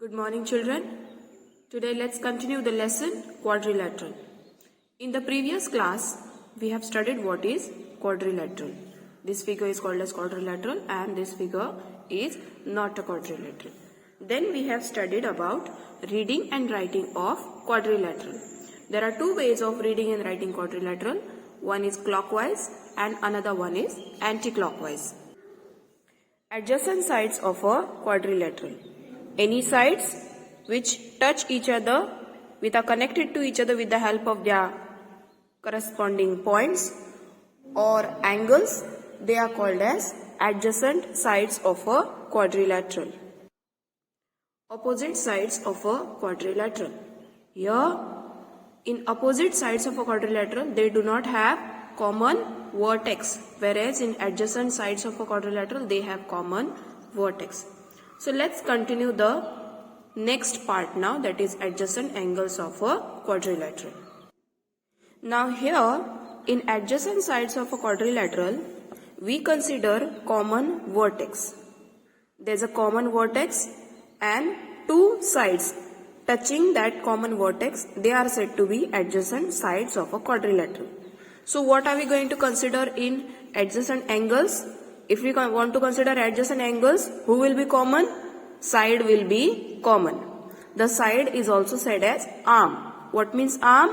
Good morning, children. Today let's continue the lesson quadrilateral. In the previous class, we have studied what is quadrilateral. This figure is called as quadrilateral and this figure is not a quadrilateral. Then we have studied about reading and writing of quadrilateral. There are two ways of reading and writing quadrilateral. One is clockwise and another one is anti-clockwise. Adjacent sides of a quadrilateral. Any sides which touch each other, which are connected to each other with the help of their corresponding points or angles, they are called as adjacent sides of a quadrilateral. Opposite sides of a quadrilateral. Here, in opposite sides of a quadrilateral, they do not have common vertex, whereas in adjacent sides of a quadrilateral, they have common vertex. So let's continue the next part now, that is adjacent angles of a quadrilateral. Now here in adjacent sides of a quadrilateral, we consider common vertex. There is a common vertex and two sides touching that common vertex, they are said to be adjacent sides of a quadrilateral. So what are we going to consider in adjacent angles? If we want to consider adjacent angles, who will be common? Side will be common. The side is also said as arm. What means arm?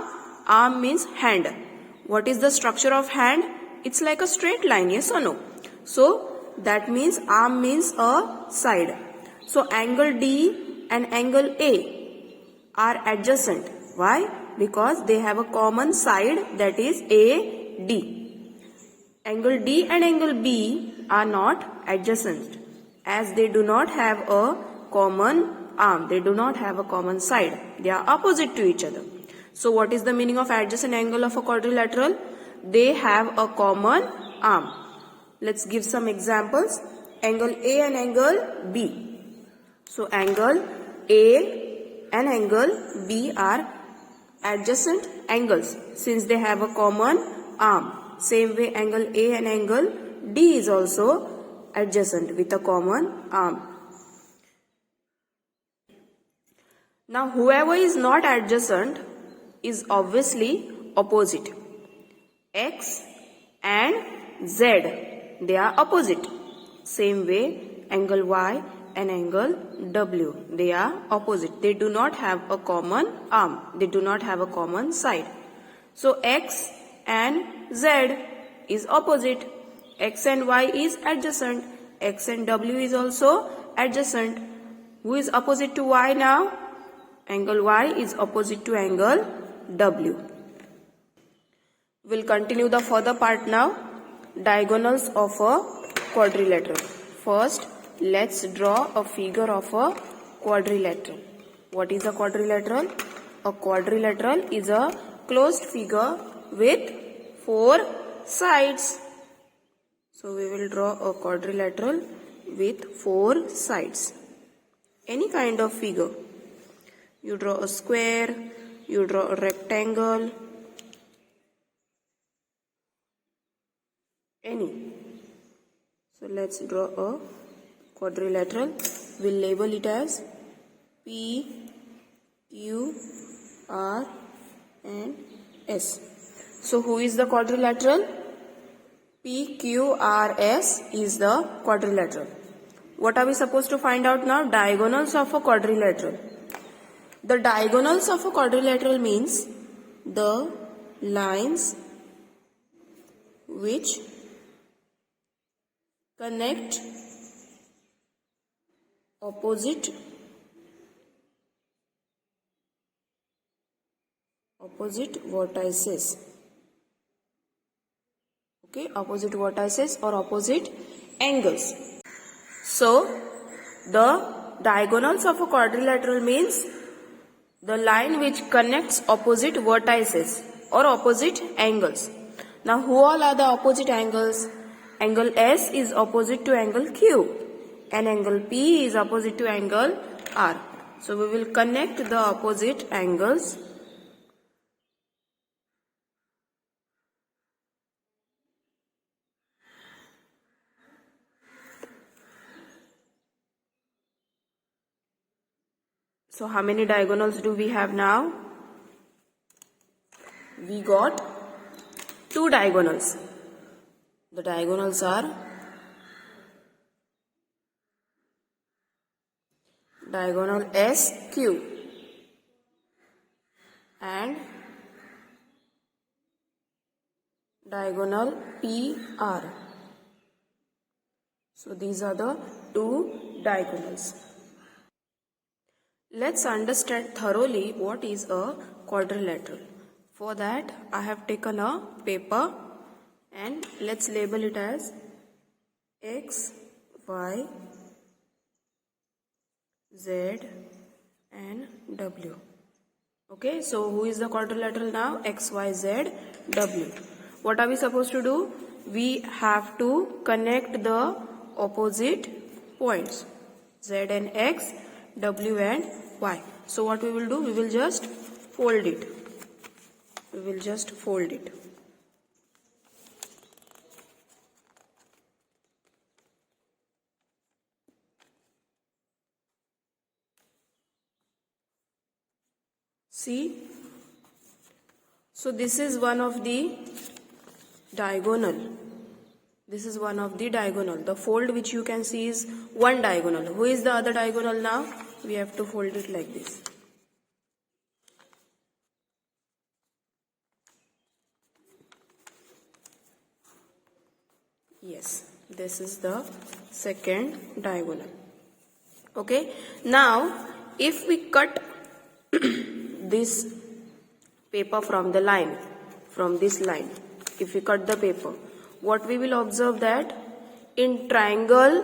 Arm means hand. What is the structure of hand? It's like a straight line, yes or no? So that means arm means a side. So angle D and angle A are adjacent. Why? Because they have a common side, that is AD. Angle D and angle B are not adjacent as they do not have a common arm. They do not have a common side. They are opposite to each other. So what is the meaning of adjacent angle of a quadrilateral? They have a common arm. Let's give some examples. Angle A and angle B. So angle A and angle B are adjacent angles since they have a common arm. Same way angle A and angle D is also adjacent with a common arm. Now whoever is not adjacent is obviously opposite. X and Z, they are opposite. Same way angle Y and angle W, they are opposite. They do not have a common arm. They do not have a common side. So X and Z is opposite. X and Y is adjacent. X and W is also adjacent. Who is opposite to Y now? Angle Y is opposite to angle W. We'll continue the further part now. Diagonals of a quadrilateral. First, let's draw a figure of a quadrilateral. What is a quadrilateral? A quadrilateral is a closed figure with four sides. So we will draw a quadrilateral with four sides. Any kind of figure. You draw a square, you draw a rectangle, any. So let's draw a quadrilateral. We'll label it as P, Q, R and S. So who is the quadrilateral? P, Q, R, S is the quadrilateral. What are we supposed to find out now? Diagonals of a quadrilateral. The diagonals of a quadrilateral means the lines which connect opposite vertices. Okay, opposite vertices or opposite angles. So the diagonals of a quadrilateral means the line which connects opposite vertices or opposite angles. Now who all are the opposite angles? Angle S is opposite to angle Q and angle P is opposite to angle R. So we will connect the opposite angles. So how many diagonals do we have now? We got 2 diagonals. The diagonals are diagonal SQ and diagonal PR. So these are the 2 diagonals. Let's understand thoroughly what is a quadrilateral. For that, I have taken a paper and let's label it as X, Y, Z and W. Okay, so who is the quadrilateral now? X, Y, Z, W. What are we supposed to do? We have to connect the opposite points, Z and X, W and Y. So what we will do? We will just fold it. We will just fold it. See? So this is one of the diagonal. This is one of the diagonal. The fold which you can see is one diagonal. Who is the other diagonal now? We have to fold it like this. Yes, this is the second diagonal. Okay. Now, if we cut this paper from the line, from this line, if we cut the paper, what we will observe that in triangle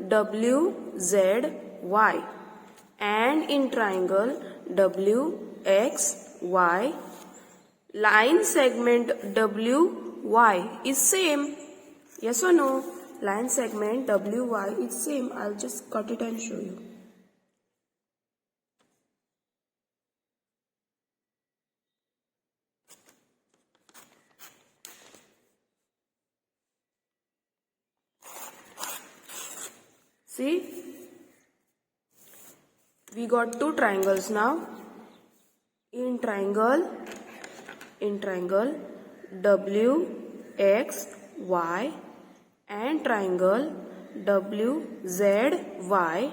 WZY and in triangle WXY, line segment WY is same. Yes or no? Line segment WY is same. I'll just cut it and show you. See? We got 2 triangles now. In triangle WXY and triangle WZY,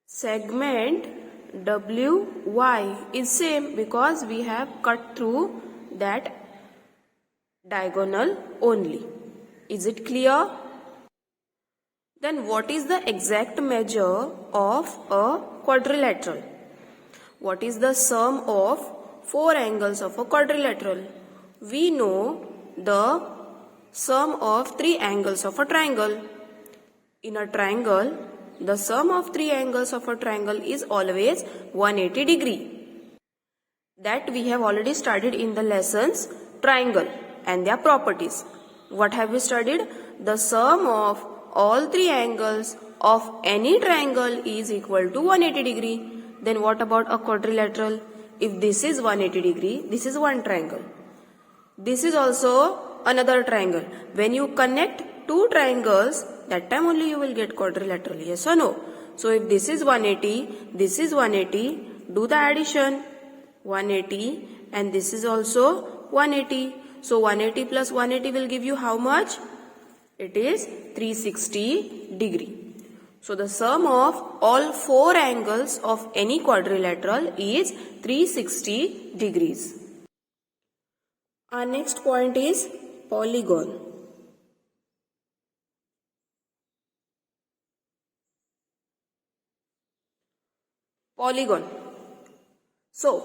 segment WY is same because we have cut through that diagonal only. Is it clear? Then what is the exact measure of a quadrilateral? What is the sum of 4 angles of a quadrilateral? We know the sum of 3 angles of a triangle. In a triangle, the sum of 3 angles of a triangle is always 180 degree. That we have already studied in the lessons triangle and their properties. What have we studied? The sum of all 3 angles of any triangle is equal to 180 degree. Then what about a quadrilateral? If this is 180 degree, this is one triangle. This is also another triangle. When you connect 2 triangles, that time only you will get quadrilateral. Yes or no? So if this is 180, this is 180, do the addition. 180 and this is also 180. So 180 plus 180 will give you how much? It is 360 degree. So the sum of all 4 angles of any quadrilateral is 360 degrees. Our next point is polygon. Polygon. So,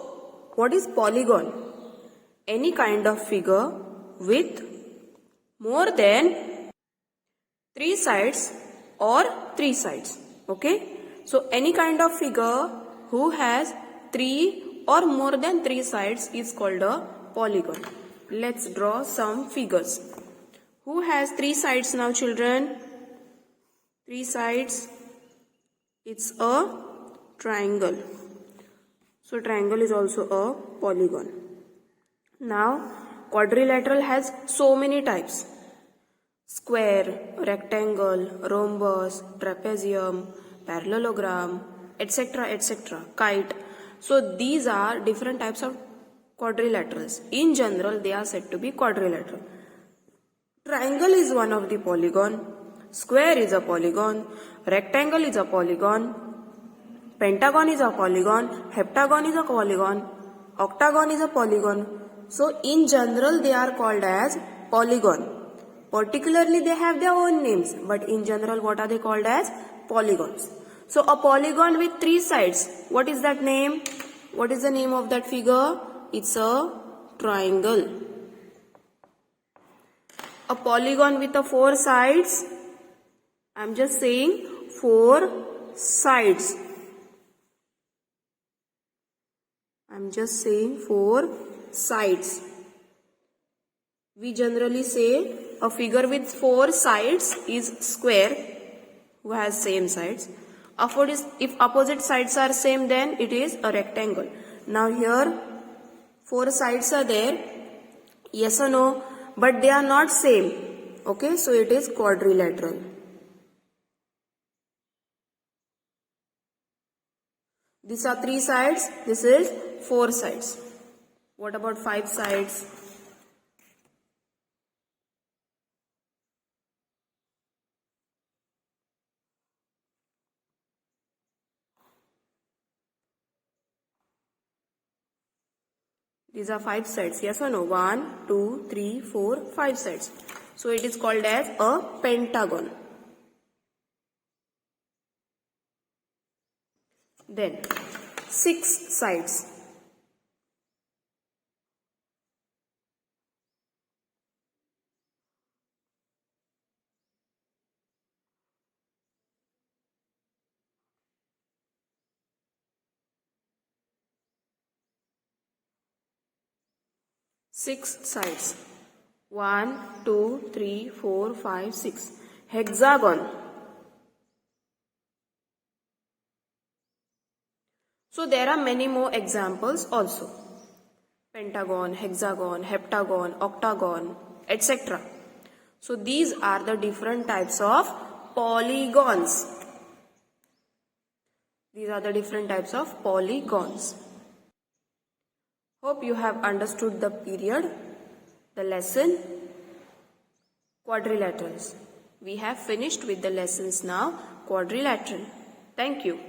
what is polygon? Any kind of figure with more than 3 sides or 3 sides. Okay? So, any kind of figure who has 3 or more than 3 sides is called a polygon. Let's draw some figures. Who has 3 sides now, children? 3 sides. It's a triangle. So, triangle is also a polygon. Now, quadrilateral has so many types. Square, rectangle, rhombus, trapezium, parallelogram, etc., etc., kite. So these are different types of quadrilaterals. In general, they are said to be quadrilateral. Triangle is one of the polygon. Square is a polygon. Rectangle is a polygon. Pentagon is a polygon. Heptagon is a polygon. Octagon is a polygon. So in general, they are called as polygon. Particularly, they have their own names, but in general, what are they called as? Polygons. So a polygon with 3 sides, what is that name? What is the name of that figure? It's a triangle. A polygon with 4 sides, I'm just saying 4 sides. I'm just saying 4 sides. We generally say a figure with 4 sides is square, who has same sides. If opposite sides are same, then it is a rectangle. Now here 4 sides are there, yes or no, but they are not same. Okay, so it is quadrilateral. These are 3 sides, this is 4 sides. What about 5 sides? These are 5 sides, yes or no? 1, 2, 3, 4, 5 sides. So it is called as a pentagon. Then 6 sides. Six sides. 1, 2, 3, 4, 5, 6. Hexagon. So there are many more examples also. Pentagon, hexagon, heptagon, octagon, etc. So these are the different types of polygons. These are the different types of polygons. Hope you have understood the period, the lesson, quadrilaterals. We have finished with the lessons now, quadrilateral. Thank you.